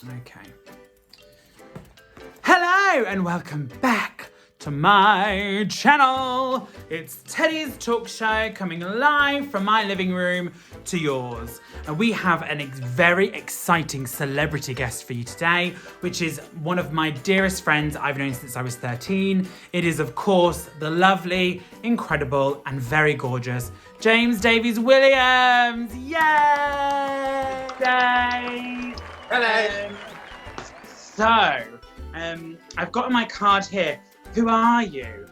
Okay. Hello and welcome back to my channel. It's Teddy's talk show coming live from my living room to yours. And we have a very exciting celebrity guest for you today, which is one of my dearest friends I've known since I was 13. It is, of course, the lovely, incredible, and very gorgeous James Davies Williams. Yay! Yay! Hello. I've got on my card here, who are you?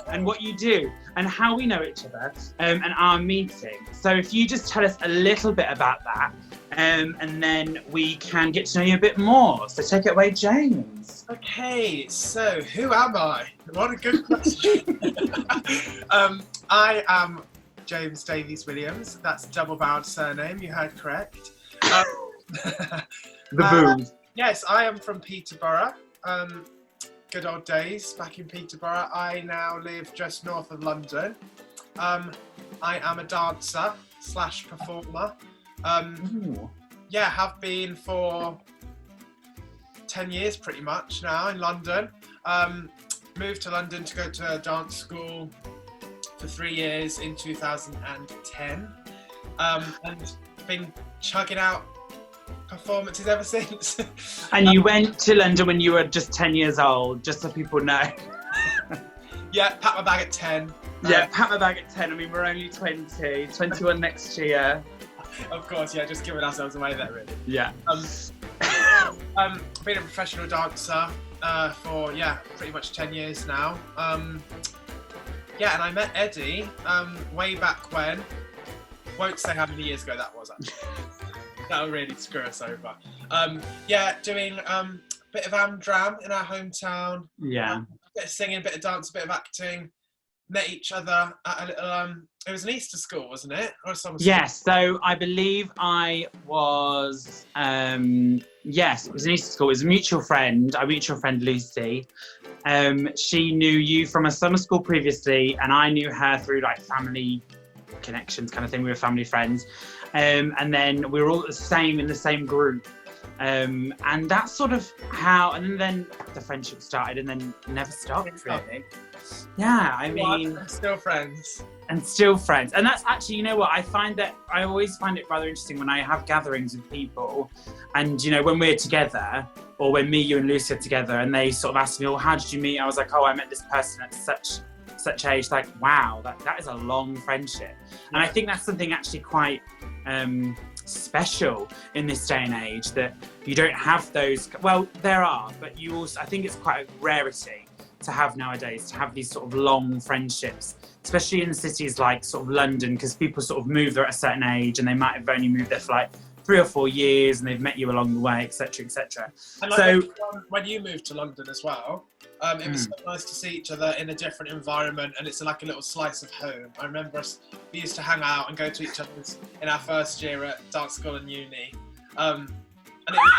And what you do, and how we know each other, and our meeting. So if you just tell us a little bit about that, and then we can get to know you a bit more. So take it away, James. Okay, so who am I? What a good question. I am James Davies Williams. That's double-barreled surname, you heard correct. The boom. Yes, I am from Peterborough. Good old days back in Peterborough. I now live just north of London. I am a dancer / performer. Have been for 10 years pretty much now in London. Moved to London to go to a dance school for 3 years in 2010. And been chugging out performances ever since. And you went to London when you were just 10 years old, just so people know. Yeah, packed my bag at 10. Yeah, packed my bag at 10. I mean, we're only 20, 21 next year. Of course, yeah, just giving ourselves away there, really. Yeah. Been a professional dancer for, pretty much 10 years now. And I met Eddie way back when. Won't say how many years ago that was, actually. That'll really screw us over. Doing a bit of Amdram in our hometown. Yeah. A bit of singing, a bit of dance, a bit of acting. Met each other at a little, it was an Easter school, wasn't it? Or a summer school? Yes, so I believe I was, yes, it was an Easter school. It was a mutual friend, our mutual friend Lucy. She knew you from a summer school previously, and I knew her through like family connections kind of thing. We were family friends. And then we were all in the same group. And that's sort of how, and then the friendship started and then never stopped, really. Yeah, I mean... Still friends. And still friends. And that's actually, you know what, I always find it rather interesting when I have gatherings with people and, you know, when we're together, or when me, you and Lucy are together and they sort of ask me, well, how did you meet? I was like, I met this person at such age. Like, wow, that is a long friendship. And I think that's something actually quite special in this day and age, that you don't have those. Well, there are, but you also, I think it's quite a rarity to have nowadays, to have these sort of long friendships, especially in cities like sort of London, because people sort of move there at a certain age and they might have only moved there for like 3 or 4 years and they've met you along the way, etc., etc. And like when you moved to London as well, it was so nice to see each other in a different environment, and it's like a little slice of home. I remember we used to hang out and go to each other's in our first year at dance school and uni, and it was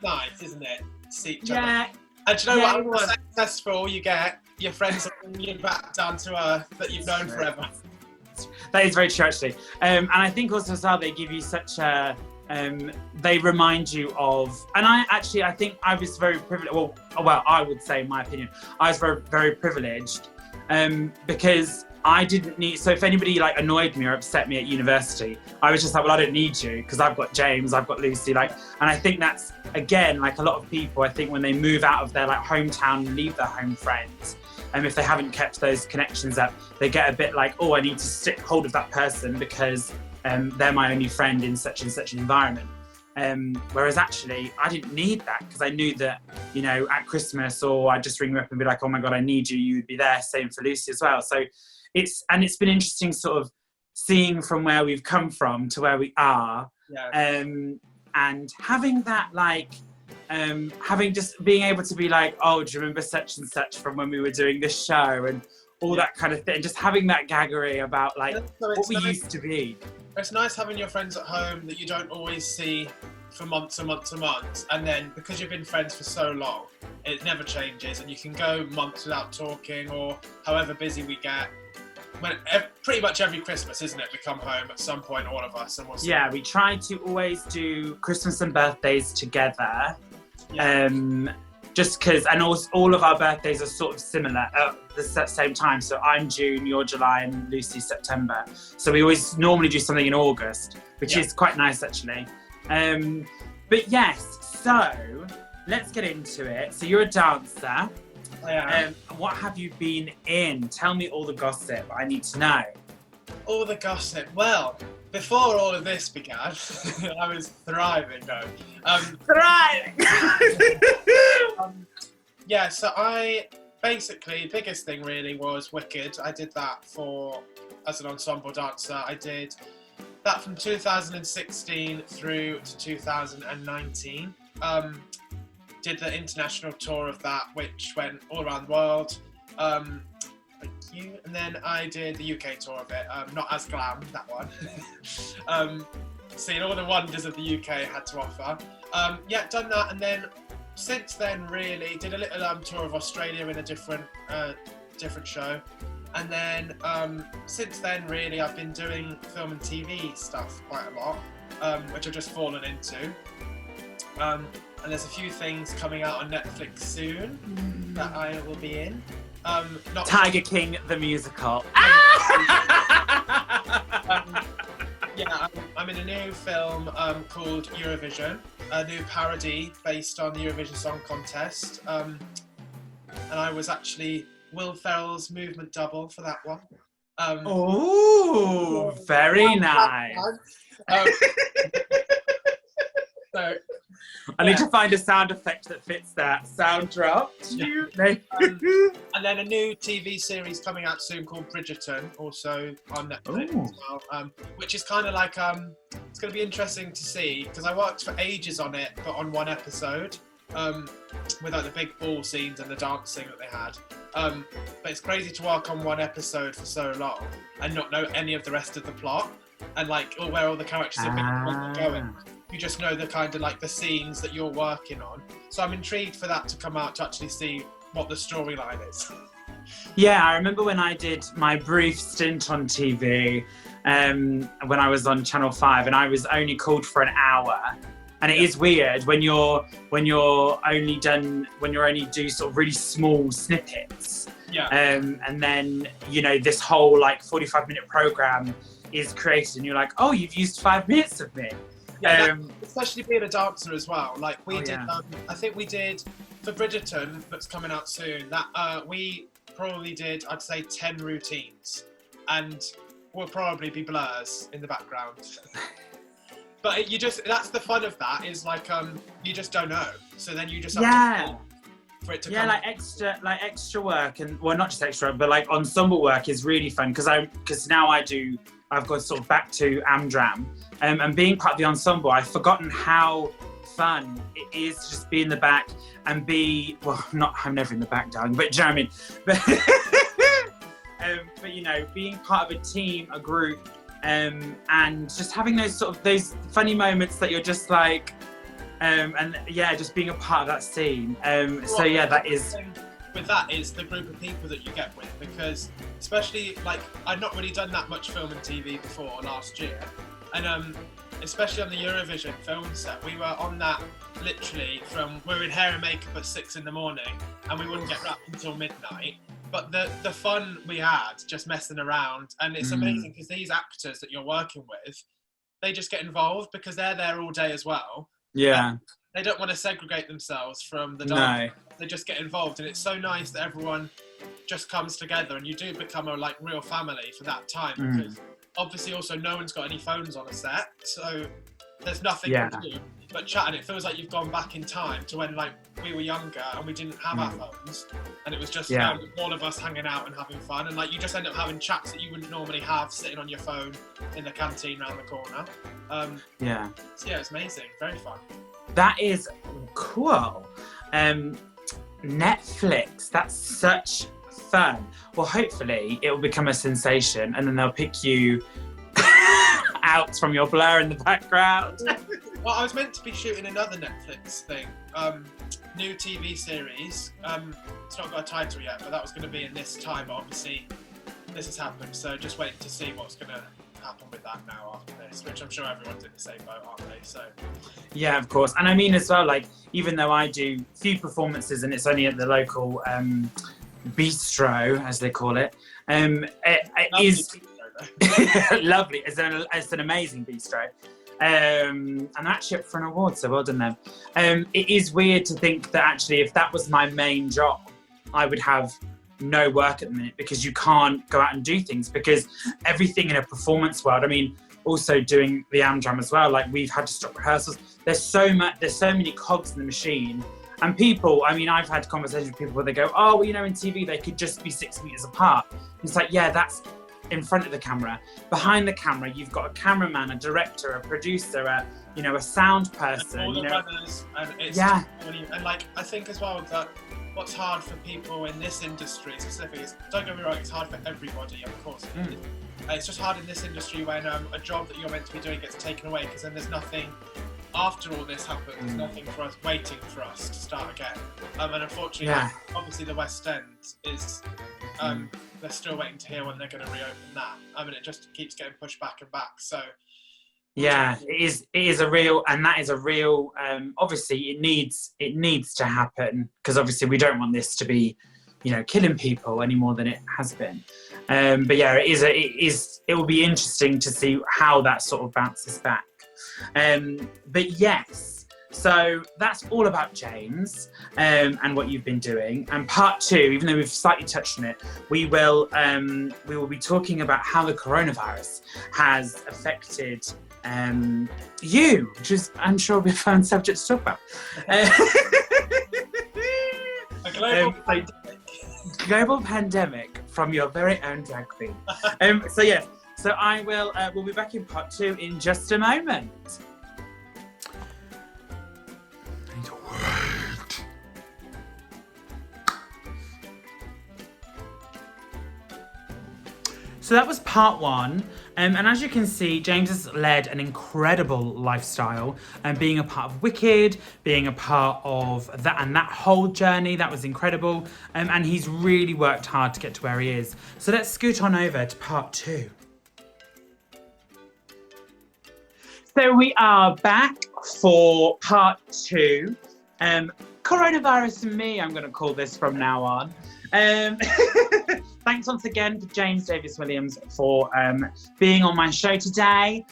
nice, isn't it, to see each other? And do you know what? The more successful you get, your friends will bring you back down to earth that you've known forever. That is very true, actually. And I think also as well, they give you such a... they remind you of, and I think I was very privileged, well, I would say in my opinion, I was very, very privileged because I didn't need, so if anybody like annoyed me or upset me at university, I was just like, well, I don't need you because I've got James, I've got Lucy, like, and I think that's, again, like a lot of people, I think when they move out of their like hometown and leave their home friends, and if they haven't kept those connections up, they get a bit like, oh, I need to stick hold of that person because they're my only friend in such and such an environment. Whereas actually, I didn't need that because I knew that, you know, at Christmas or I'd just ring you up and be like, oh my God, I need you, you would be there. Same for Lucy as well. So it's been interesting sort of seeing from where we've come from to where we are. Yeah. And having that like, having just being able to be like, oh, do you remember such and such from when we were doing this show and all that kind of thing. Just having that gaggery about like what we used to be. It's nice having your friends at home that you don't always see for months and months and months, and then because you've been friends for so long, it never changes, and you can go months without talking or however busy we get. pretty much every Christmas, isn't it? We come home at some point, all of us, and we'll see. Yeah, we try to always do Christmas and birthdays together. Yeah. Just because, and also all of our birthdays are sort of similar at the same time. So I'm June, you're July, and Lucy's September. So we always normally do something in August, which is quite nice actually. But yes, so let's get into it. So you're a dancer. I am. What have you been in? Tell me all the gossip. I need to know. All the gossip. Well, before all of this began, I was thriving though. Thriving! Yeah, so basically, biggest thing really was Wicked. I did that as an ensemble dancer. I did that from 2016 through to 2019. Did the international tour of that, which went all around the world. Thank you. And then I did the UK tour of it, not as glam, that one. Seeing all the wonders of the UK had to offer. Yeah, done that, and then since then really did a little tour of Australia in a different show. And then since then really I've been doing film and TV stuff quite a lot, which I've just fallen into. And there's a few things coming out on Netflix soon that I will be in. Not Tiger King the musical. Yeah, I'm in a new film called Eurovision, a new parody based on the Eurovision Song Contest. And I was actually Will Ferrell's movement double for that one. Oh, very nice. So I need to find a sound effect that fits that. Sound drop. and then a new TV series coming out soon called Bridgerton, also on Netflix as well, which is kind of like it's going to be interesting to see because I worked for ages on it, but on one episode, with like the big ball scenes and the dancing that they had. But it's crazy to work on one episode for so long and not know any of the rest of the plot and like where all the characters have been going. You just know the kind of like the scenes that you're working on. So I'm intrigued for that to come out to actually see what the storyline is. Yeah, I remember when I did my brief stint on TV, when I was on Channel 5, and I was only called for an hour. And it is weird when you're only do sort of really small snippets. Yeah. And then, you know, this whole like 45-minute program is created and you're like, oh, you've used 5 minutes of me. Yeah, especially being a dancer as well. Like we did, yeah. I think we did for Bridgerton, that's coming out soon. That we probably did, I'd say, 10 routines, and will probably be blurs in the background. But that's the fun of that is like you just don't know, so then you just have to for it to come. Like extra work, and well, not just extra, but like ensemble work is really fun because now I've got sort of back to Amdram. And being part of the ensemble, I've forgotten how fun it is to just be in the back and I'm never in the back, darling, but do you know what I mean? But you know, being part of a team, a group, and just having those funny moments that you're just like, just being a part of that scene. So yeah, that is. With that is the group of people that you get with, because especially like I'd not really done that much film and TV before last year, and especially on the Eurovision film set, we were on that literally we were in hair and makeup at 6 a.m, and we wouldn't get wrapped until midnight. But the fun we had just messing around, and it's amazing because these actors that you're working with, they just get involved because they're there all day as well. Yeah. They don't want to segregate themselves from the dance. No. They just get involved, and it's so nice that everyone just comes together, and you do become a like real family for that time. Because obviously, also no one's got any phones on a set, so there's nothing to do but chat. And it feels like you've gone back in time to when like we were younger and we didn't have our phones, and it was just all of us hanging out and having fun. And like you just end up having chats that you wouldn't normally have sitting on your phone in the canteen around the corner. So yeah, it's amazing, very fun. That is cool. Netflix, that's such fun. Well, hopefully it will become a sensation and then they'll pick you out from your blur in the background. Well, I was meant to be shooting another Netflix thing, new TV series. It's not got a title yet, but that was going to be in this time. But obviously, this has happened, so just waiting to see what's going to happen with that now after this, which I'm sure everyone's in the same boat, aren't they? So yeah, of course. And I mean as well, like, even though I do few performances and it's only at the local bistro, as they call it, it is lovely. It's an amazing bistro. And actually up for an award, so well done them. It is weird to think that actually if that was my main job, I would have no work at the minute, because you can't go out and do things, because everything in a performance world, I mean, also doing the Amdram as well, like we've had to stop rehearsals. There's so many cogs in the machine. And people, I mean, I've had conversations with people where they go, oh, well, you know, in TV, they could just be 6 meters apart. It's like, yeah, that's in front of the camera. Behind the camera, you've got a cameraman, a director, a producer, a sound person. And all the runners, and it's and like, I think as well that what's hard for people in this industry specifically is, don't get me wrong, it's hard for everybody, of course. It's just hard in this industry when a job that you're meant to be doing gets taken away, because then there's nothing, after all this happens, there's nothing for us, waiting for us to start again. And unfortunately, obviously the West End is, they're still waiting to hear when they're going to reopen that. I mean, it just keeps getting pushed back and back, so... Yeah, it is a real, and that is a real. Obviously, it needs to happen, because obviously we don't want this to be, killing people any more than it has been. But yeah, it will be interesting to see how that sort of bounces back. But yes, so that's all about James and what you've been doing. And part 2, even though we've slightly touched on it, we will be talking about how the coronavirus has affected you, which is, I'm sure, will be a fun subject to talk about. A global pandemic. Global pandemic from your very own drag queen. So I will. We'll be back in part 2 in just a moment. I need to wait. So that was part 1. And as you can see, James has led an incredible lifestyle, and being a part of Wicked, being a part of that, and that whole journey, that was incredible. And he's really worked hard to get to where he is. So let's scoot on over to part 2. So we are back for part 2. Coronavirus and me, I'm going to call this from now on. Thanks once again to James Davies Williams for being on my show today,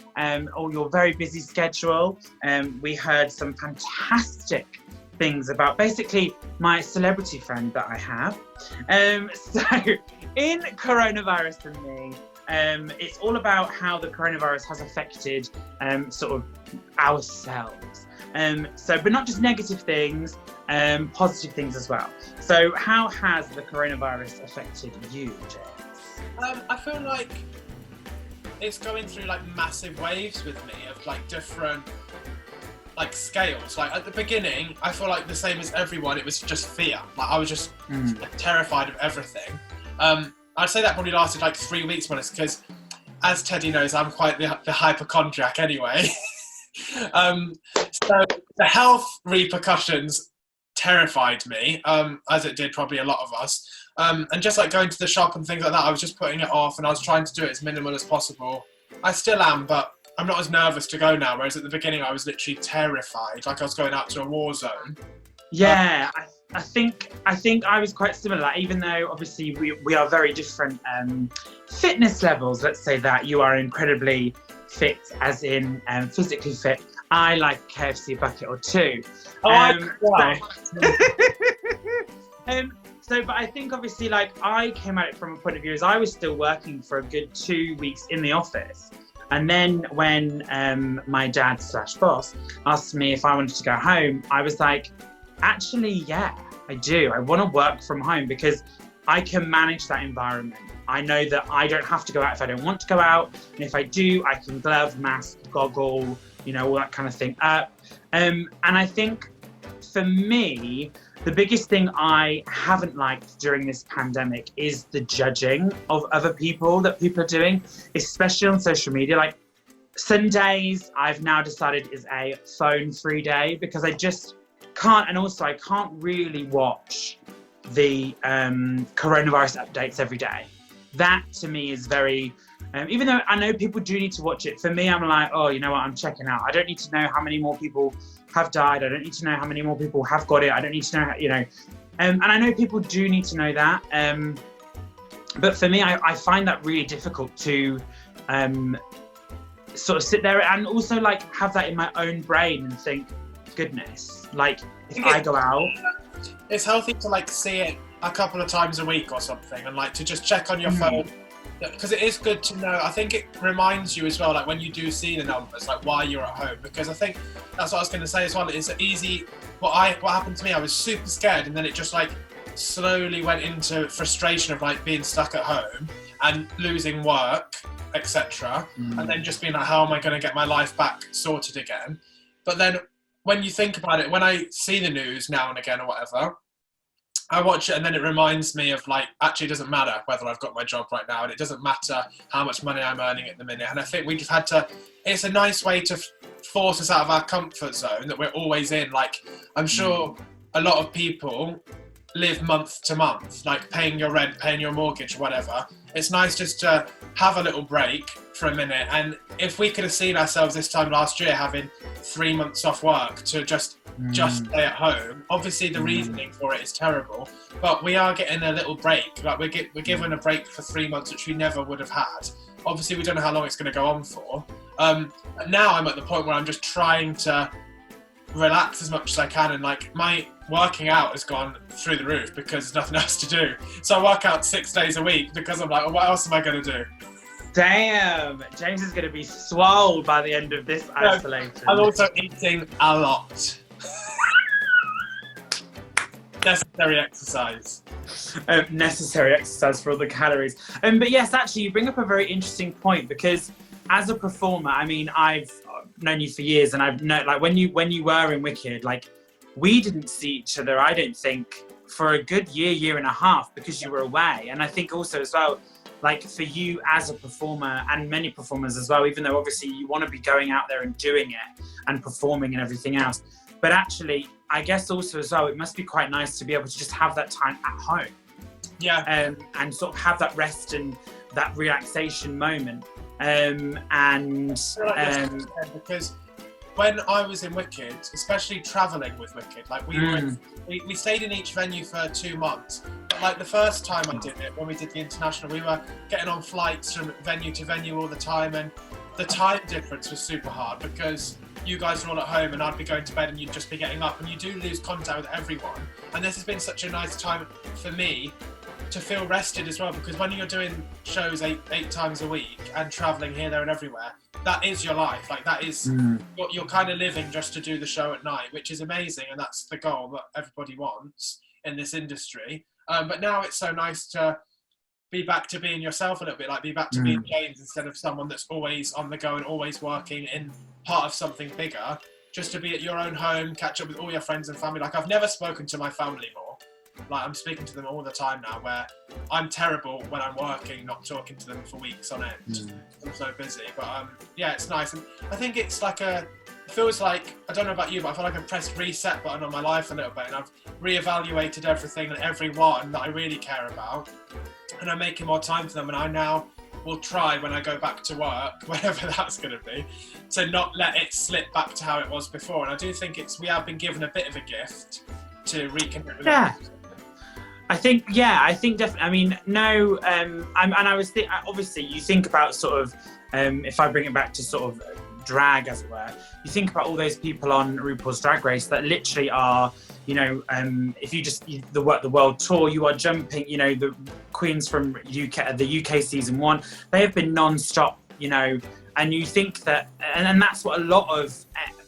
or your very busy schedule. We heard some fantastic things about basically my celebrity friend that I have. So in Coronavirus and Me, it's all about how the coronavirus has affected sort of ourselves. But not just negative things, positive things as well. So how has the coronavirus affected you, James? I feel like it's going through like massive waves with me of like different like scales. Like at the beginning, I feel like the same as everyone, it was just fear. Like I was just terrified of everything. I'd say that probably lasted like 3 weeks, because as Teddi knows, I'm quite the hypochondriac anyway. So the health repercussions terrified me, as it did probably a lot of us. And just like going to the shop and things like that, I was just putting it off, and I was trying to do it as minimal as possible. I still am, but I'm not as nervous to go now, whereas at the beginning I was literally terrified, like I was going out to a war zone. Yeah, I think I was quite similar. Like, even though obviously we are very different fitness levels, let's say that you are incredibly fit, as in physically fit. I like KFC bucket or 2. But I think obviously, like, I came at it from a point of view as I was still working for a good 2 weeks in the office. And then when my dad / boss asked me if I wanted to go home, I was like, actually, yeah, I do. I want to work from home because I can manage that environment. I know that I don't have to go out if I don't want to go out. And if I do, I can glove, mask, goggle, all that kind of thing up. And I think for me, the biggest thing I haven't liked during this pandemic is the judging of other people that people are doing, especially on social media. Like Sundays, I've now decided is a phone-free day because I just can't, and also I can't really watch the coronavirus updates every day. that to me is very, even though I know people do need to watch it, for me, I'm like, oh, you know what, I'm checking out. I don't need to know how many more people have died. I don't need to know how many more people have got it. I don't need to know, how, you know, and I know people do need to know that. But for me, I find that really difficult to sort of sit there and also like have that in my own brain and think, goodness, like if I go out. It's healthy to like see it a couple of times a week or something, and like to just check on your phone, because it is good to know. I think it reminds you as well, like when you do see the numbers, like why you're at home, because I think that's what I was going to say as well. It's easy. What happened to me, I was super scared, and then it just like slowly went into frustration of like being stuck at home and losing work, etc. And then just being like, how am I going to get my life back sorted again? But then when you think about it, when I see the news now and again or whatever, I watch it and then it reminds me of like, actually it doesn't matter whether I've got my job right now, and it doesn't matter how much money I'm earning at the minute. And I think we just had to, it's a nice way to force us out of our comfort zone that we're always in. Like, I'm sure a lot of people live month to month, like paying your rent, paying your mortgage, whatever. It's nice just to have a little break for a minute. And if we could have seen ourselves this time last year having 3 months off work to just stay at home, obviously the reasoning for it is terrible, but we are getting a little break. Like we're given a break for 3 months, which we never would have had. Obviously we don't know how long it's going to go on for. Now I'm at the point where I'm just trying to relax as much as I can, and like my working out has gone through the roof because there's nothing else to do. So I work out 6 days a week because I'm like, well, what else am I going to do? Damn, James is going to be swole by the end of this isolation. I'm also eating a lot. Necessary exercise. Necessary exercise for all the calories. But yes, actually, you bring up a very interesting point, because as a performer, I mean, I've known you for years, and I've known, like, when you were in Wicked, like, we didn't see each other, I don't think, for a good year and a half, because you were away. And I think also as well, like, for you as a performer, and many performers as well, even though obviously you want to be going out there and doing it and performing and everything else, but actually, I guess also as well, it must be quite nice to be able to just have that time at home. Yeah. And sort of have that rest and that relaxation moment. Because when I was in Wicked, especially travelling with Wicked, like we stayed in each venue for 2 months. But like the first time I did it, when we did the international, we were getting on flights from venue to venue all the time, and the time difference was super hard because you guys are all at home and I'd be going to bed and you'd just be getting up, and you do lose contact with everyone. And this has been such a nice time for me to feel rested as well, because when you're doing shows eight times a week and travelling here, there and everywhere, that is your life. Like that is, you're kind of living just to do the show at night, which is amazing, and that's the goal that everybody wants in this industry. But now it's so nice to be back to being yourself a little bit, like be back to being James instead of someone that's always on the go and always working in part of something bigger, just to be at your own home, catch up with all your friends and family. Like I've never spoken to my family more. Like I'm speaking to them all the time now, where I'm terrible when I'm working, not talking to them for weeks on end. I'm so busy, but yeah, it's nice. And I think it's like it feels like, I don't know about you, but I feel like I've pressed reset button on my life a little bit, and I've reevaluated everything and everyone that I really care about, and I'm making more time for them. And I now will try, when I go back to work, whenever that's going to be, to not let it slip back to how it was before. And I do think we have been given a bit of a gift to reconnect with everything. I think definitely. I mean, no, I was obviously you think about sort of, if I bring it back to sort of drag, as it were, you think about all those people on RuPaul's Drag Race that literally are, you know, if you just the world tour, you are jumping, you know, the queens from the UK season 1, they have been non-stop, you know, and you think that, and that's what a lot of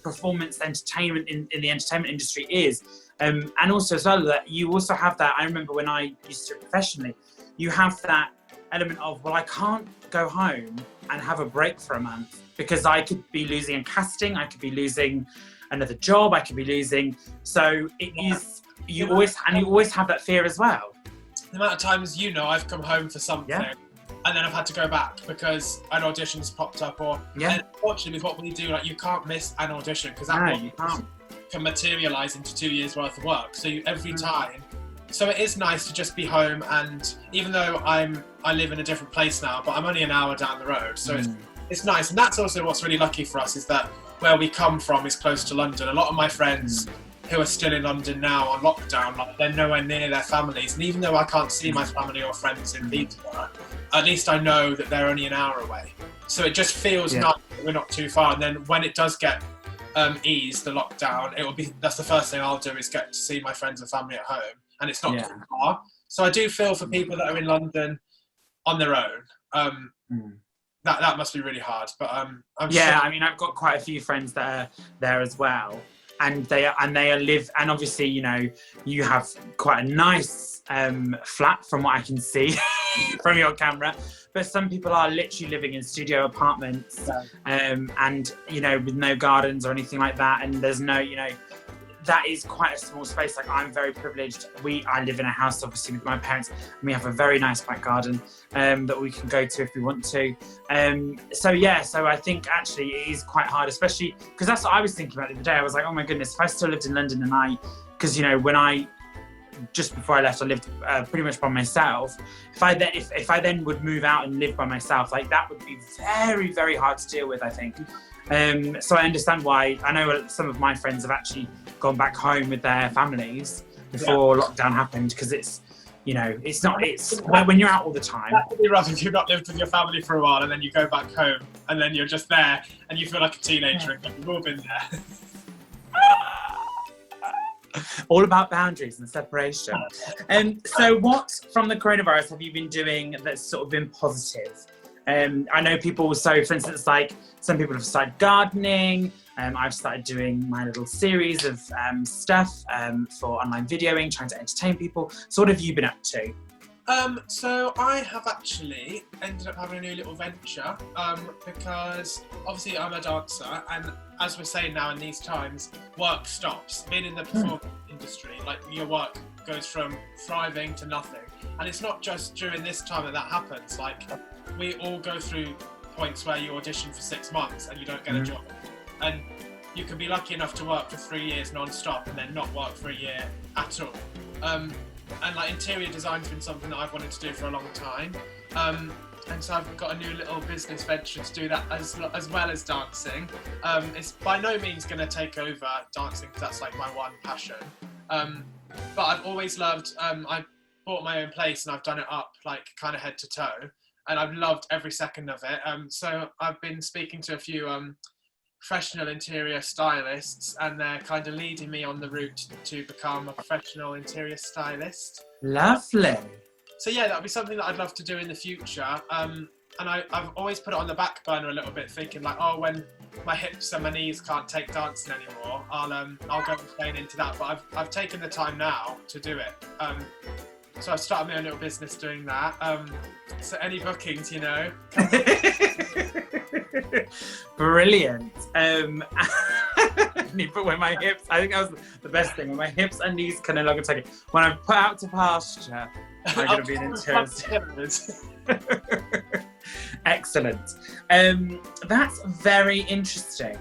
performance entertainment in the entertainment industry is. And also as well, that you also have that, I remember when I used to professionally, you have that element of, well, I can't go home and have a break for a month because I could be losing a casting, I could be losing another job, I could be losing. So it is, you always have that fear as well. The amount of times, you know, I've come home for something and then I've had to go back because an audition's popped up, or and unfortunately with what we do, like you can't miss an audition because that you can't. Can materialise into 2 years worth of work. So every time So it is nice to just be home, and even though I live in a different place now, but I'm only an hour down the road, so it's nice. And that's also what's really lucky for us, is that where we come from is close to London. A lot of my friends who are still in London now on lockdown, like, they're nowhere near their families. And even though I can't see my family or friends in Peterborough, at least I know that they're only an hour away. So it just feels nice that we're not too far. And then when it does get eased, the lockdown, that's the first thing I'll do, is get to see my friends and family at home. And it's not too far. So I do feel for people that are in London on their own. That must be really hard. But I'm sure. I mean, I've got quite a few friends that are there as well. And they live, and obviously, you know, you have quite a nice flat from what I can see from your camera. But some people are literally living in studio apartments, and, you know, with no gardens or anything like that. And there's no, you know, that is quite a small space. Like, I'm very privileged. I live in a house, obviously, with my parents, and we have a very nice back garden that we can go to if we want to. So I think actually it is quite hard, especially because that's what I was thinking about the other day. I was like, oh my goodness, if I still lived in London, and because, you know, just before I left, I lived pretty much by myself. If I then would move out and live by myself, like, that would be very, very hard to deal with, I think. So I understand why. I know some of my friends have actually gone back home with their families before lockdown happened, because it's, you know, it's when you're out all the time. That would be rough if you've not lived with your family for a while and then you go back home and then you're just there and you feel like a teenager again. We've all been there. All about boundaries and separation. So what from the coronavirus have you been doing that's sort of been positive? I know people, so for instance, like, some people have started gardening. I've started doing my little series of stuff for online videoing, trying to entertain people. So what have you been up to? So I have actually ended up having a new little venture, because obviously I'm a dancer, and as we're saying now in these times, work stops. Being in the performance industry, like, your work goes from thriving to nothing. And it's not just during this time that happens. Like, we all go through points where you audition for 6 months and you don't get a job. And you can be lucky enough to work for 3 years non-stop and then not work for a year at all. And like, interior design's been something that I've wanted to do for a long time. And so I've got a new little business venture to do that as well as dancing. It's by no means going to take over dancing, because that's like my one passion. But I've always loved, I bought my own place and I've done it up like kind of head to toe. And I've loved every second of it. So I've been speaking to a few professional interior stylists, and they're kind of leading me on the route to become a professional interior stylist. Lovely. So yeah, that'll be something that I'd love to do in the future. And I've always put it on the back burner a little bit, thinking like, oh, when my hips and my knees can't take dancing anymore, I'll go and train into that. But I've taken the time now to do it. So I've started my own little business doing that. So any bookings, you know. Brilliant. But when my hips, I think that was the best thing, when my hips and knees can no longer take it. When I'm put out to pasture, I'm going to be an interior. Excellent. That's very interesting.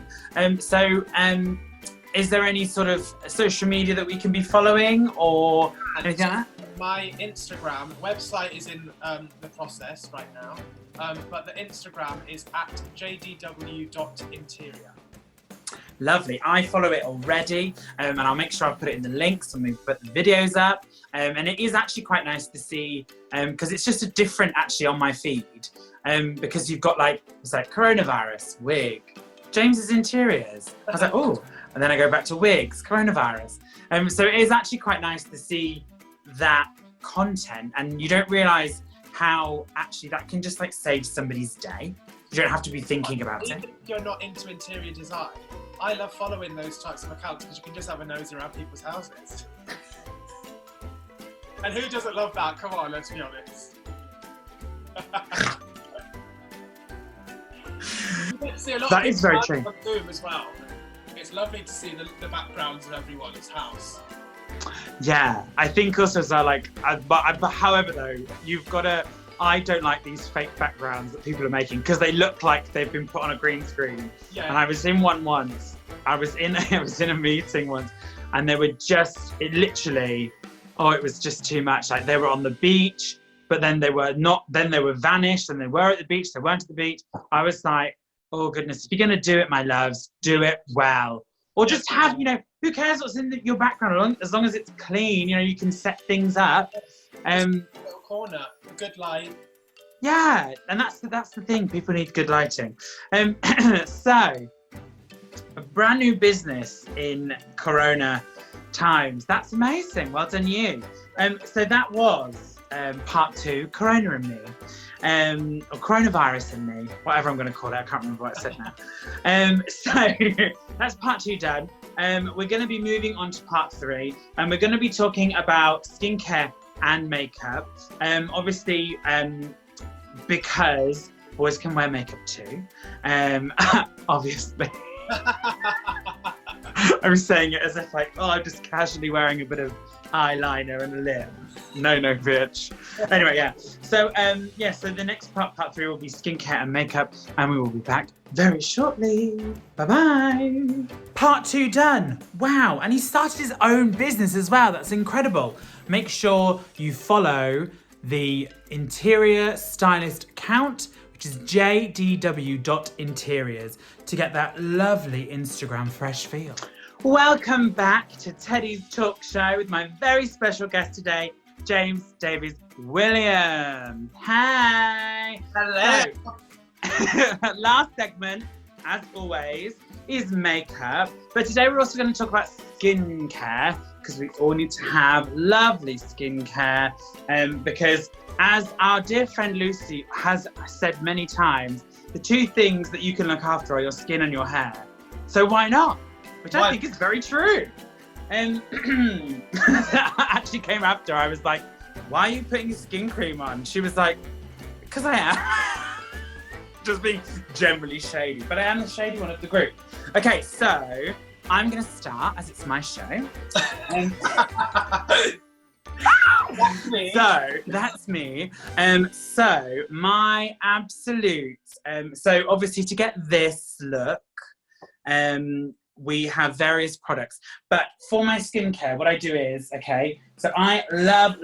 Is there any sort of social media that we can be following, or anything like that? My Instagram website is in the process right now, but the Instagram is at jdw.interior. Lovely. I follow it already, and I'll make sure I put it in the links when we put the videos up. And it is actually quite nice to see, because it's just a different actually on my feed, because you've got like, it's like coronavirus, wig, James's interiors. I was like, oh, and then I go back to wigs, coronavirus. So it is actually quite nice to see that content, and you don't realise how actually that can just like save somebody's day. You don't have to be thinking about it. Even if you're not into interior design, I love following those types of accounts, because you can just have a nose around people's houses. And who doesn't love that? Come on, let's be honest. That is very true. As well. It's lovely to see the backgrounds of everyone's house. Yeah, I think also so, like, but however though, you've got to, I don't like these fake backgrounds that people are making, because they look like they've been put on a green screen. Yeah. And I was in one once. I was in a meeting once, and they were just, it literally, oh, it was just too much. Like they were on the beach, but then they were not, then they were vanished, and they were at the beach, they weren't at the beach. I was like, oh goodness, if you're going to do it, my loves, do it well. Or just have, who cares what's in your background, as long as it's clean, you can set things up. Little corner, good light. Yeah, and that's the thing. People need good lighting. So, a brand new business in Corona times. That's amazing. Well done, you. So that was part 2, Corona and me, or coronavirus and me, whatever I'm going to call it. I can't remember what I said now. So that's part 2 done. We're going to be moving on to part 3, and we're going to be talking about skincare and makeup. Obviously, because boys can wear makeup too. Obviously. I'm saying it as if I'm just casually wearing a bit of eyeliner and a lip. No, bitch. Anyway, yeah. So, so the next part 3 will be skincare and makeup, and we will be back very shortly. Bye-bye. Part 2 done. Wow, and he started his own business as well. That's incredible. Make sure you follow the interior stylist account, which is jdw.interiors, to get that lovely Instagram fresh feel. Welcome back to Teddy's Talk Show with my very special guest today, James Davies Williams. Hi. Hello. So, last segment, as always, is makeup. But today we're also going to talk about skincare, because we all need to have lovely skincare. Because as our dear friend Lucy has said many times, the 2 things that you can look after are your skin and your hair. So why not? Which I think is very true. Actually came after, I was like, why are you putting skin cream on? She was like, because I am. Just being generally shady, but I am the shady one of the group. Okay, so I'm going to start, as it's my show. That's me. So, that's me. So, my absolute... so, obviously, to get this look, we have various products. But for my skincare, what I do is, so I love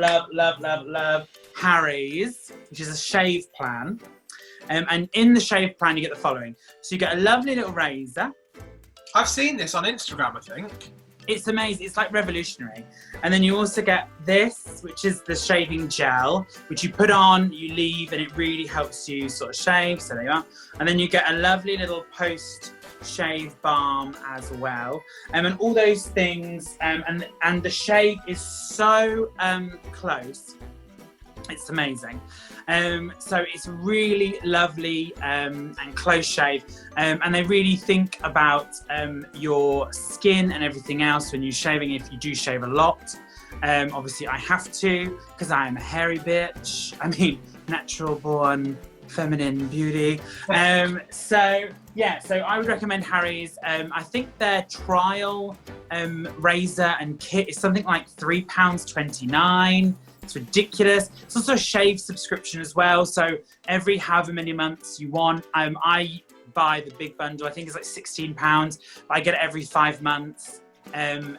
Harry's, which is a shave plan. And in the shave plan, you get the following. So, you get a lovely little razor. I've seen this on Instagram, I think. It's amazing. It's like revolutionary. And then you also get this, which is the shaving gel, which you put on, you leave, and it really helps you sort of shave. So there you are. And then you get a lovely little post-shave balm as well. And all those things. And the shave is so close. It's amazing. So it's really lovely and close shave, and they really think about your skin and everything else when you're shaving, if you do shave a lot. Obviously I have to, because I am a hairy bitch. I mean, natural born feminine beauty. So I would recommend Harry's. I think their trial razor and kit is something like £3.29. It's ridiculous. It's also a shave subscription as well. So every however many months you want, I buy the big bundle. I think it's like £16. But I get it every 5 months, and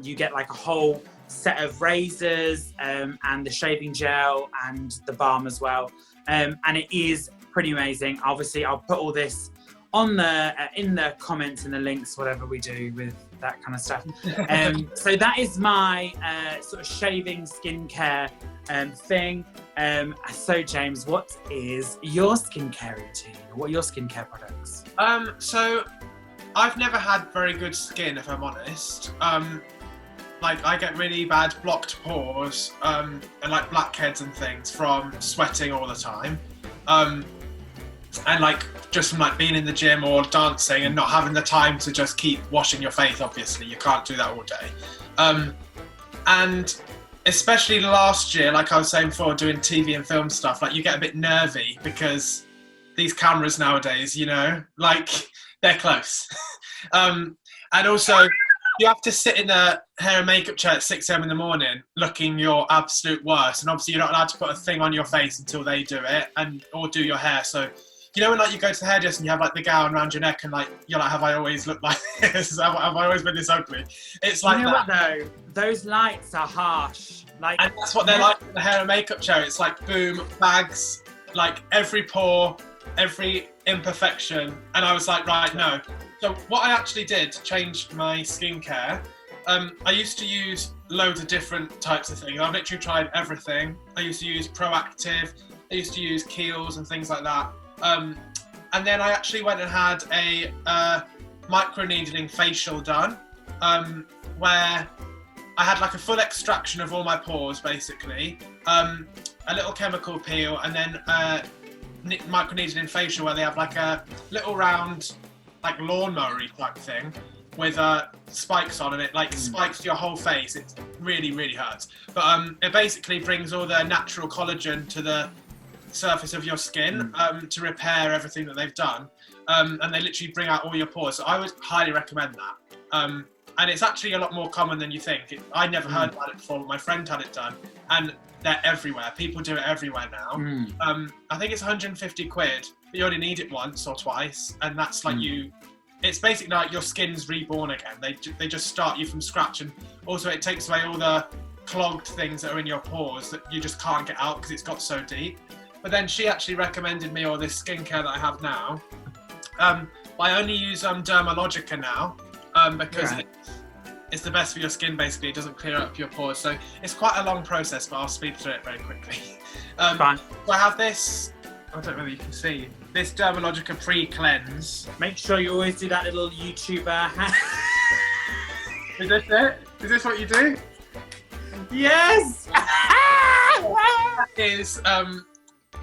you get like a whole set of razors and the shaving gel and the balm as well. And it is pretty amazing. Obviously, I'll put all this on the in the comments and the links, whatever we do with that kind of stuff. So that is my sort of shaving skincare thing. So James, what is your skincare routine? What are your skincare products? So I've never had very good skin, if I'm honest. Like I get really bad blocked pores and like blackheads and things from sweating all the time. And like just from like being in the gym or dancing and not having the time to just keep washing your face. Obviously you can't do that all day. And especially last year, like I was saying before, doing TV and film stuff, like you get a bit nervy because these cameras nowadays, you know, like they're close. And also you have to sit in a hair and makeup chair at 6 a.m. in the morning looking your absolute worst. And obviously you're not allowed to put a thing on your face until they do it or do your hair. So you know when like you go to the hairdresser and you have like the gown around your neck and like you're like, have I always looked like this? Have I always been this ugly? It's like you know that. what though? Those lights are harsh. Like, and that's what they're like in the hair and makeup show. It's like boom, bags, like every pore, every imperfection. And I was like, right, no. So what I actually did to change my skincare, I used to use loads of different types of things. I've literally tried everything. I used to use Proactive, I used to use Kiehl's and things like that. And then I actually went and had a microneedling facial done, where I had like a full extraction of all my pores, basically, a little chemical peel, and then microneedling facial, where they have like a little round, like lawnmower-y type thing with spikes on, and it like spikes to your whole face. It really, really hurts. But it basically brings all the natural collagen to the surface of your skin to repair everything that they've done. And they literally bring out all your pores. So I would highly recommend that. And it's actually a lot more common than you think. I never heard about it before, but my friend had it done. And they're everywhere. People do it everywhere now. I think it's 150 quid, but you only need it once or twice. And that's like it's basically like your skin's reborn again. They just start you from scratch. And also it takes away all the clogged things that are in your pores that you just can't get out because it's got so deep. But then she actually recommended me all this skincare that I have now. I only use Dermalogica now because it's the best for your skin, basically. It doesn't clear up your pores. So it's quite a long process, but I'll speed through it very quickly. Fine. So I have this, I don't know whether you can see, this Dermalogica pre-cleanse. Make sure you always do that little YouTuber Is this it? Is this what you do? Yes! That is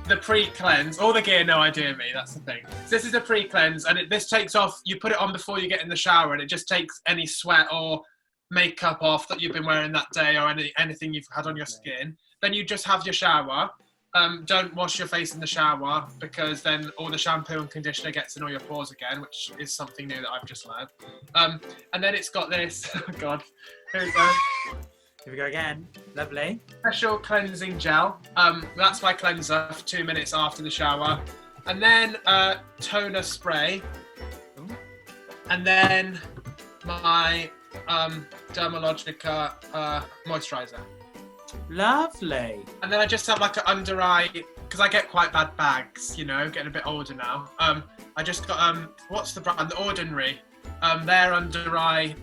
the pre-cleanse. All the gear, no idea me, that's the thing. So this is a pre-cleanse, and this takes off, you put it on before you get in the shower, and it just takes any sweat or makeup off that you've been wearing that day, or anything you've had on your skin. Then you just have your shower. Don't wash your face in the shower, because then all the shampoo and conditioner gets in all your pores again, which is something new that I've just learned. And then it's got this, oh God, here we go. Here we go again. Lovely. Special cleansing gel. That's my cleanser for 2 minutes after the shower. And then toner spray. Ooh. And then my Dermalogica moisturiser. Lovely. And then I just have like an under eye, because I get quite bad bags, you know, getting a bit older now. I just got, what's the brand? The Ordinary. Their under eye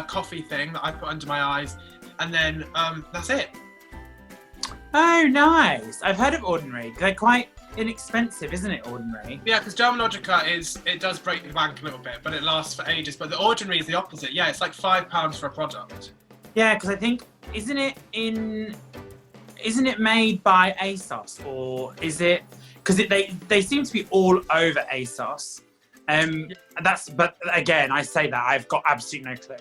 coffee thing that I put under my eyes. And then that's it. Oh, nice. I've heard of Ordinary. They're quite inexpensive, isn't it, Ordinary? Yeah, because Dermalogica it does break the bank a little bit, but it lasts for ages. But the Ordinary is the opposite. Yeah, it's like £5 for a product. Yeah, because I think, isn't it made by ASOS, or is it, because they seem to be all over ASOS. But again, I say that I've got absolutely no clue.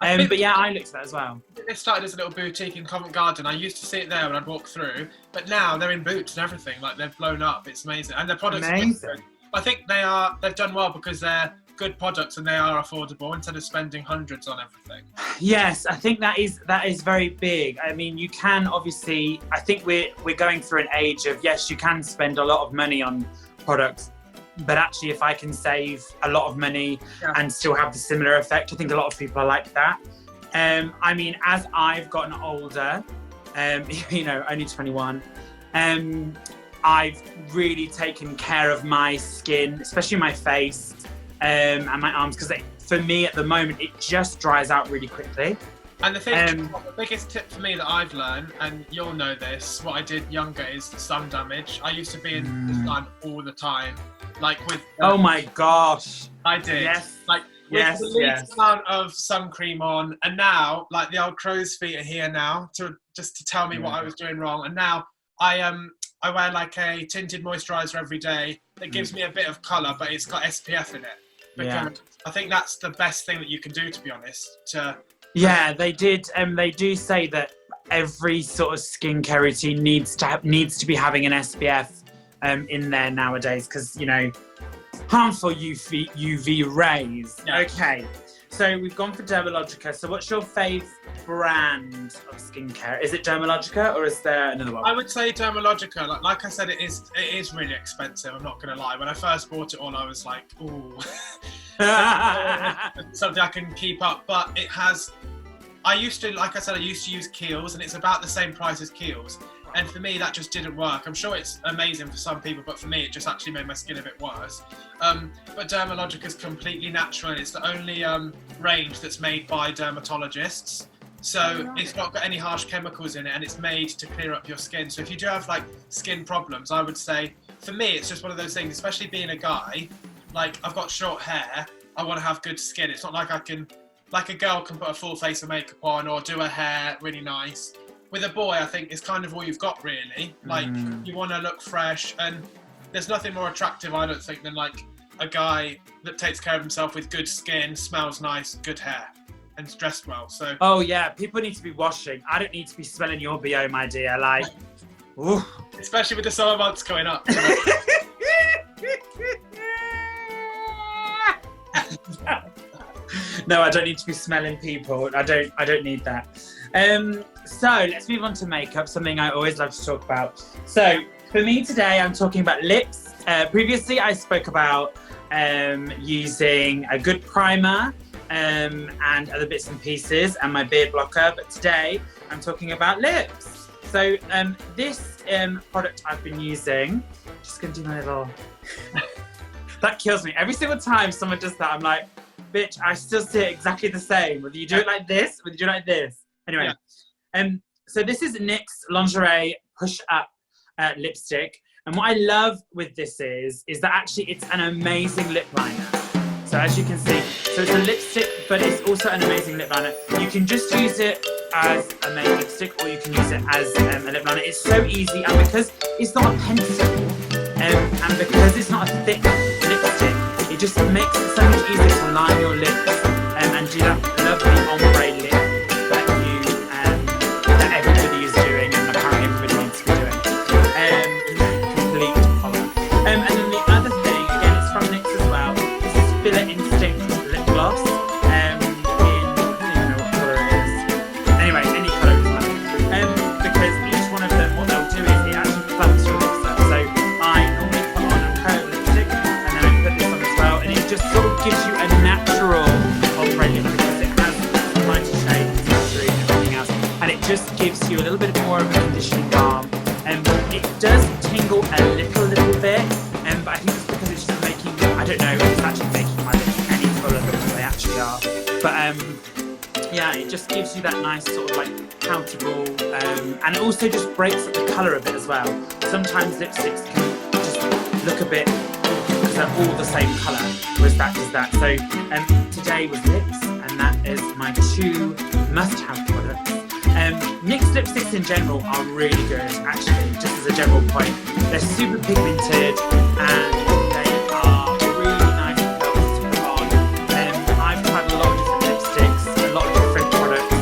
But yeah, I looked at that as well. It started as a little boutique in Covent Garden. I used to see it there when I'd walk through, but now they're in Boots and everything. Like, they've blown up. It's amazing, and their products are good. I think they've done well because they're good products and they are affordable instead of spending hundreds on everything. Yes, I think that is very big. I mean, you can obviously. I think we're going through an age of, yes, you can spend a lot of money on products. But actually, if I can save a lot of money and still have the similar effect, I think a lot of people are like that. I mean, as I've gotten older, you know, only 21, I've really taken care of my skin, especially my face and my arms, because for me at the moment, it just dries out really quickly. And the thing, the biggest tip for me that I've learned, and you'll know this, what I did younger is sun damage. I used to be in the sun all the time. Like with oh my gosh, I did. Yes, like with the least amount of sun cream on, and now like the old crow's feet are here now to tell me what I was doing wrong. And now I wear like a tinted moisturiser every day that gives me a bit of colour, but it's got SPF in it. Because I think that's the best thing that you can do, to be honest. Yeah, they did. They do say that every sort of skincare routine needs to be having an SPF. In there nowadays, because, you know, harmful UV rays. Yeah. Okay, So we've gone for Dermalogica. So what's your fave brand of skincare? Is it Dermalogica or is there another one? I would say Dermalogica. Like I said, it is really expensive. I'm not going to lie. When I first bought it all, I was like, ooh, something I can keep up. But it has. I used to use Kiehl's, and it's about the same price as Kiehl's. And for me, that just didn't work. I'm sure it's amazing for some people, but for me, it just actually made my skin a bit worse. But Dermalogica is completely natural, and it's the only range that's made by dermatologists. So it's not got any harsh chemicals in it, and it's made to clear up your skin. So if you do have like skin problems, I would say, for me, it's just one of those things, especially being a guy, like I've got short hair, I want to have good skin. It's not like like a girl can put a full face of makeup on or do her hair really nice. With a boy, I think it's kind of all you've got, really. Like, you want to look fresh, and there's nothing more attractive, I don't think, than like a guy that takes care of himself with good skin, smells nice, good hair, and dressed well. So. Oh yeah, people need to be washing. I don't need to be smelling your BO, my dear. Like, ooh. Especially with the summer months coming up. No, I don't need to be smelling people. I don't need that. So let's move on to makeup, something I always love to talk about. So for me today, I'm talking about lips. Previously, I spoke about using a good primer and other bits and pieces and my beard blocker. But today, I'm talking about lips. So this product I've been using, just gonna do my little... That kills me. Every single time someone does that, I'm like, bitch, I still see it exactly the same. Whether you do it like this, whether you do it like this. Anyway, so this is NYX Lingerie Push Up lipstick. And what I love with this is that actually it's an amazing lip liner. So as you can see, so it's a lipstick, but it's also an amazing lip liner. You can just use it as a matte lipstick, or you can use it as a lip liner. It's so easy, and because it's not a pencil, and because it's not a thick lipstick, it just makes it so much easier to line your lips and do that lovely ombre lip that everybody is doing, and apparently everybody needs to be doing. Complete follow. And then the other thing, again, it's from NYX as well. This is Filler Instinct lip gloss. I don't even know what colour it is. Anyway, any colour is fine. Because each one of them, what they'll do is it actually plumps your lips up. So I normally put on a coat of lipstick, and then I put this on as well, and it just sort of gives you a natural ombre lip because it has lighter shades, texture, and everything else, and it just gives you a little bit more of a conditioning balm. It does tingle a little bit, but I think it's because it's just making, I don't know, it's actually making my lips any fuller than what they actually are. But yeah, it just gives you that nice sort of like palatable, and it also just breaks up the colour a bit as well. Sometimes lipsticks can just look a bit, because they're all the same colour, whereas that does that. So today was lips, and that is my two must-have products. NYX lipsticks in general are really good, actually, just as a general point. They're super pigmented, and they are really nice products to put on. I've tried a lot of different lipsticks, a lot of different products.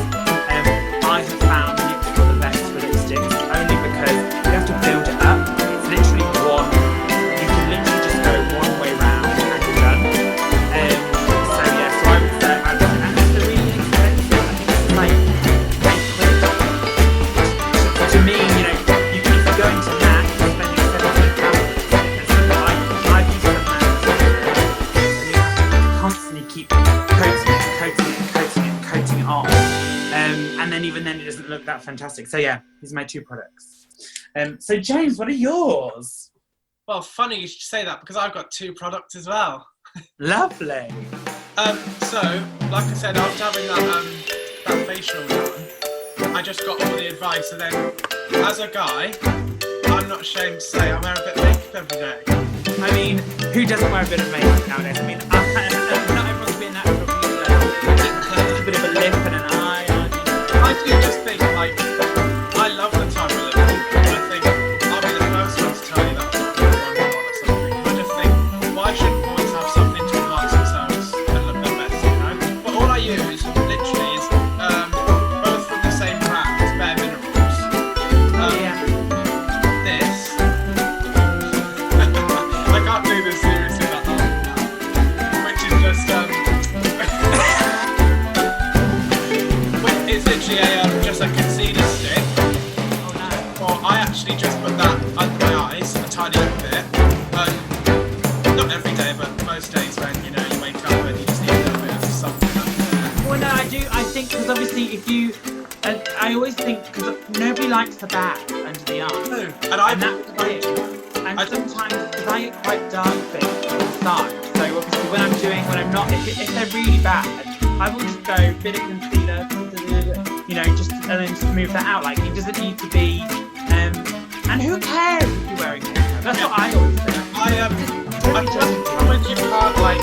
I have found NYX are the best for lipsticks, only because you have to build it up. It's literally you can literally just go one way round and you're done. So yeah, so I would say, and it's really inexpensive. I think it's like, to me, you know, if you go into MAC, you're spending £17. I've used the MAC, and you have to constantly keep coating it on. And then even then it doesn't look that fantastic. So yeah, these are my two products. So James, what are yours? Well, funny you should say that, because I've got two products as well. Lovely. So, like I said, after having that facial done, I just got all the advice, and then as a guy, I'm not ashamed to say I wear a bit of makeup every day. I mean, who doesn't wear a bit of makeup nowadays? I mean, not everyone's being natural either. A bit of a lip and an eye. I do just think, like, I love the time of living, and I think I'll be the first one to tell you that I'm not or something. I just think, why shouldn't boys have something to enhance themselves and look their best, you know? But all I use, literally, is both from the same brand, Bare Minerals. This. I can't do this seriously that long. when, you know, you wake up and you just need a little bit of something up there? Well, no, I do. I think because obviously if you, I always think because nobody likes the bag under the arm. No. And that's it. And sometimes because I get quite dark bits inside, so obviously when I'm not, if they're really bad, I will just go bit of concealer, you know, just and then smooth that out. Like it doesn't need to be. And who cares if you're wearing makeup? That's what I always say. I just when you can't like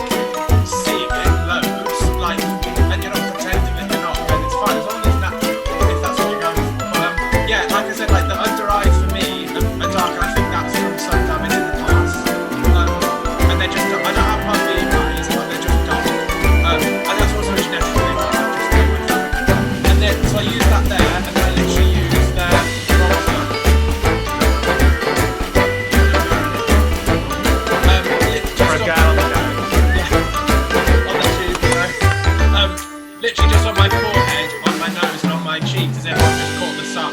see it loads, like, and you're not pretending that you're not, then it's fine as long as it's natural. If that's what you're going for. But yeah, like I said, like the under eyes for me are dark. I think that's from some damage in the past. And they're just, I don't have puffy eyes, but they're just dark. And that's also a genetic thing. I just go with that. And then so I use that there, and then I literally use the bronzer. Literally just on my forehead, on my nose, and on my cheeks, as if I've just caught the sun.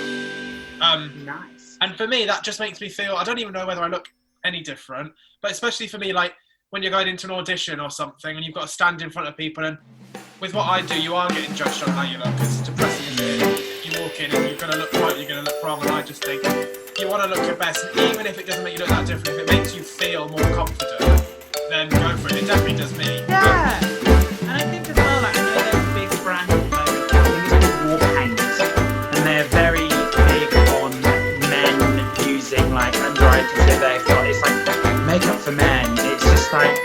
Nice. And for me, that just makes me feel, I don't even know whether I look any different, but especially for me, like when you're going into an audition or something, and you've got to stand in front of people, and with what I do, you are getting judged on how you look. It's depressing, isn't it? You walk in and you're going to look right, you're going to look wrong, and I just think you want to look your best, and even if it doesn't make you look that different, if it makes you feel more confident, then go for it. It definitely does me. Yeah. And I think as well, like, I know there's a big brand at the moment, I think it's called War Paint, and they're very big on men using like under eye concealer. It's like makeup for men. It's just like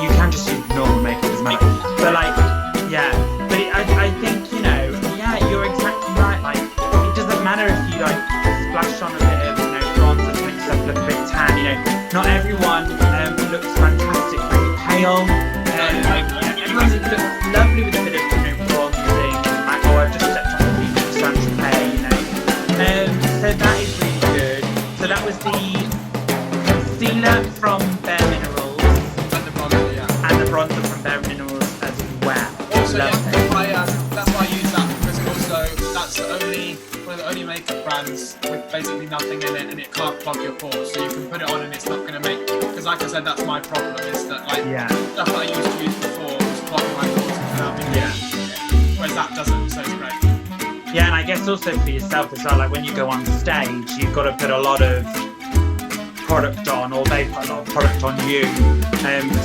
you can just use normal makeup, doesn't matter. But like, yeah. But I think, you know, yeah, you're exactly right. Like, it doesn't matter if you like splash on a bit of, you know, bronzer to make yourself look a bit tan. You know, not everyone looks fantastic when you're pale. Everyone looks lovely with a bit of, you know, bronzing. Like, oh, I've just stepped on the beach in Saint-Tropez, you know. So that is really good. So that was the concealer from Bare Minerals. And the bronzer, yeah. And the bronzer from Bare Minerals as well. Also, yeah, that's why I use that, because also that's one of the only makeup brands with basically nothing in it, and it can't clog your pores. So you can put it on and it's not going to make, because like I said, that's my problem, is that like stuff that I used to use before was clogging my pores and now whereas that doesn't, so it's great. Yeah, and I guess also for yourself as well, like when you go on stage, you've got to put a lot of product on, or they put a lot of product on you.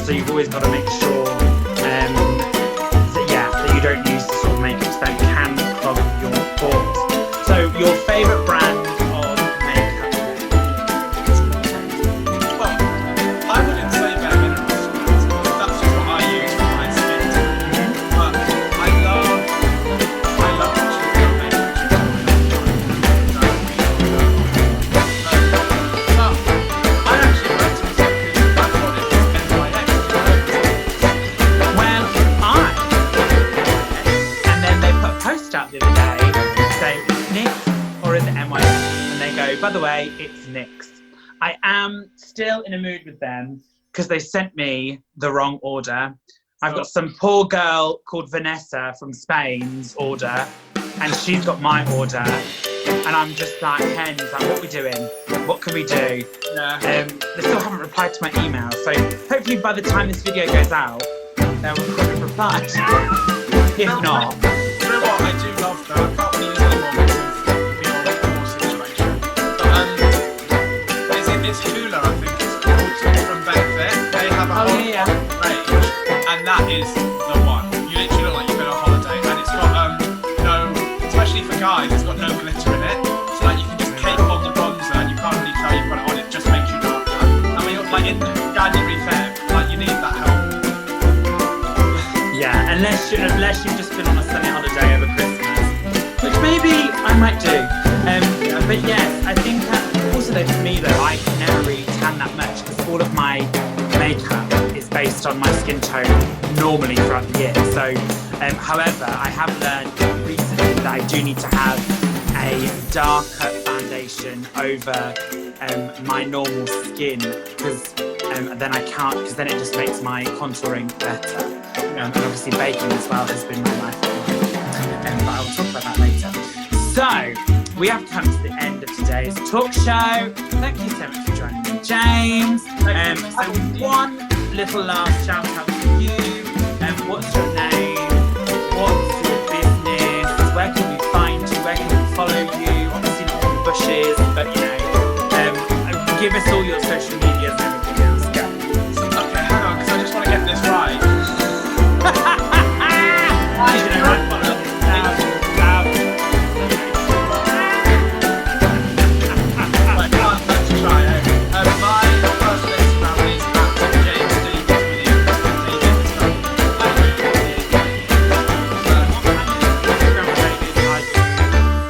So you've always got to make sure that you don't use the sort of makeups that can clog your pores. So your favourite brand of makeup? Well, I wouldn't say Bare Minerals, because that's just what I use for my skin. But I love I actually wrote to something I thought it was NYX. Well, and then they put a post out the other day saying, it's NYX or is it NYX? And they go, by the way, it's NYX. I am still in a mood with them because they sent me the wrong order. I've got some poor girl called Vanessa from Spain's order, and she's got my order. And I'm just like, hens, like, what are we doing? What can we do? Yeah. They still haven't replied to my email, so hopefully by the time this video goes out, they will have replied. If not... You know what, I do love that. I can't really use it anymore because of the whole situation. But it's Hula, I think it's called, from Benefit. They have a whole range, and that is the one. You literally look like you've been on holiday, and it's got especially for guys, it's got no glitter in it. So like you can just cape on the bronzer, and you can't really tell you've got it on. It just makes you darker. I mean, like in January, Feb, like you need that help. Yeah, unless you've just been on a sunny holiday over Christmas, which maybe I might do. But yes, I think also though for me though, I can never really tan that much because all of my makeup is based on my skin tone normally throughout the year. So, however, I have learned recently that I do need to have a darker foundation over my normal skin because then I can't, because then it just makes my contouring better. And obviously baking as well has been my lifeline. But I'll talk about that later. So, we have come to the end of today's talk show. Thank you so much for joining me, James. So one little last shout out to you. What's your name? What's your business? Where can we find you? Where can we follow you? Obviously not in the bushes, but you know, give us all your social medias and everything else. Go. Okay, hang on, because I just want to get this right.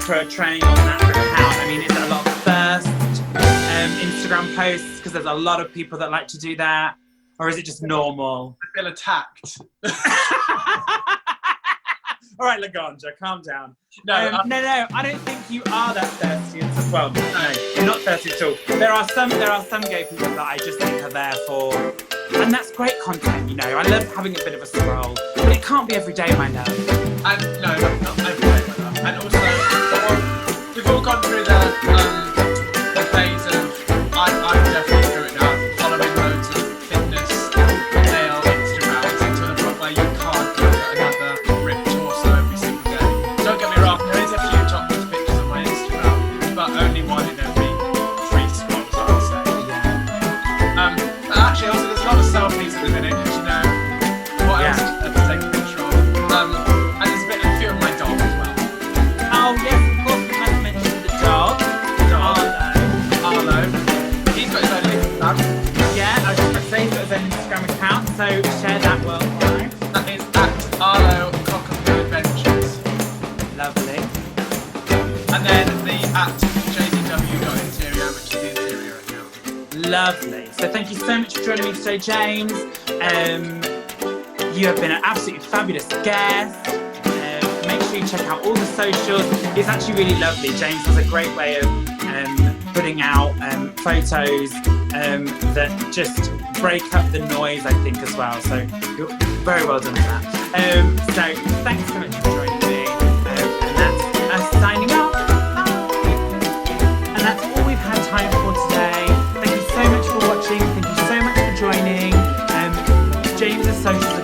Portraying on that account. I mean, is it a lot of first Instagram posts because there's a lot of people that like to do that, or is it just normal? I feel attacked. All right, Laganja, calm down. No, I don't think you are that thirsty. Well, no, you're not thirsty at all. There are some gay people that I just think are there for, and that's great content. You know, I love having a bit of a scroll, but it can't be every day, my love. And no, not every day, my love. And also, we've all gone through the phase of I'm definitely through it now, following loads of fitness male Instagrams until the point where you can't look at another ripped torso every single day. Don't get me wrong, there is a few topless pictures on my Instagram, but only one in every 3 scrolls, I would say. But actually, also there's a lot of selfies at the minute, because you know what else to take a picture of. And there's a bit of a few of my dog as well. Oh yes, of course, we must mention the dog. Arlo. He's got his own Instagram. Yeah, I was just about to say he's got his own Instagram account, so share that worldwide. That is at Arlo Cockapoo Adventures. Lovely. And then the at JDW.interior, which is the interior account. Lovely. So thank you so much for joining me today, James. You have been an absolutely fabulous guest. Make sure you check out all the socials. It's actually really lovely. James has a great way of putting out photos that just break up the noise, I think, as well. So you're very well done for that. So thanks so much for joining me. And that's us signing off. Bye. And that's all we've had time for today. Thank you so much for watching. Thank you so much for joining. James's socials